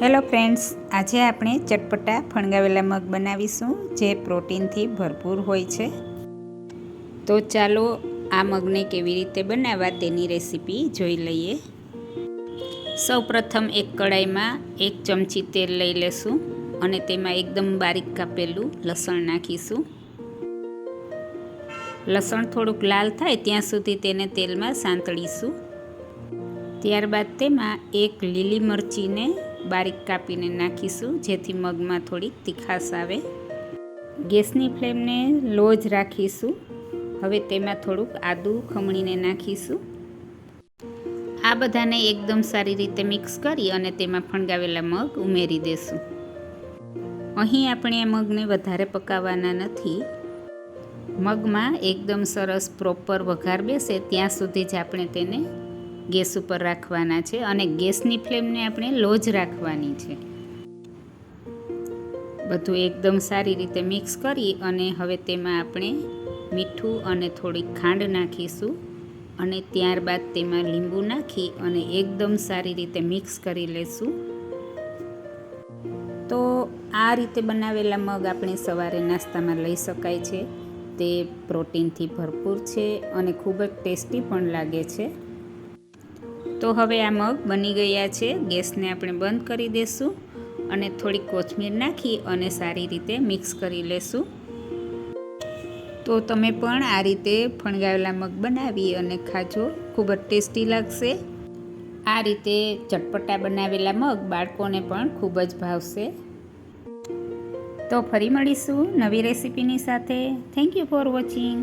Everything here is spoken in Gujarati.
હેલો ફ્રેન્ડ્સ, આજે આપણે ચટપટા ફણગાવેલા મગ બનાવીશું જે પ્રોટીનથી ભરપૂર હોય છે. તો ચાલો આ મગને કેવી રીતે બનાવવા તેની રેસીપી જોઈ લઈએ. સૌપ્રથમ એક કડાઈમાં 1 ચમચી તેલ લઈ લેશું અને તેમાં એકદમ બારીક કાપેલું લસણ નાખીશું. લસણ થોડુંક લાલ થાય ત્યાં સુધી તેને તેલમાં સાંતળીશું. ત્યારબાદ તેમાં 1 લીલી મરચીને બારીક કાપીને નાખીશું જેથી મગમાં થોડીક તીખાશ આવે. ગેસની ફ્લેમને લો જ રાખીશું. હવે તેમાં થોડુંક આદું ખમણીને નાખીશું. આ બધાને એકદમ સારી રીતે મિક્સ કરી અને તેમાં ફણગાવેલા મગ ઉમેરી દેશું. અહીં આપણે આ મગને વધારે પકાવવાના નથી. મગમાં એકદમ સરસ પ્રોપર વઘાર બેસે ત્યાં સુધી જ આપણે તેને ગેસ ઉપર રાખવાના છે અને ગેસની ફ્લેમને આપણે લો જ રાખવાની છે. બધું એકદમ સારી રીતે મિક્સ કરી અને હવે તેમાં આપણે મીઠું અને થોડીક ખાંડ નાખીશું અને ત્યારબાદ તેમાં લીંબુ નાખી અને એકદમ સારી રીતે મિક્સ કરી લેશું. તો આ રીતે બનાવેલા મગ આપણે સવારે નાસ્તામાં લઈ શકાય છે. તે પ્રોટીનથી ભરપૂર છે અને ખૂબ જ ટેસ્ટી પણ લાગે છે. તો હવે આ મગ બની ગયા છે. ગેસને આપણે બંધ કરી દઈશું અને થોડી કોથમીર નાખી અને સારી રીતે મિક્સ કરી લેશું. તો તમે પણ આ રીતે ફણગાવેલા મગ બનાવી અને ખાજો, ખૂબ જ ટેસ્ટી લાગશે. આ રીતે ચટપટા બનાવેલા મગ બાળકોને પણ ખૂબ જ ભાવશે. તો ફરી મળીશું નવી રેસીપીની સાથે. Thank you for watching.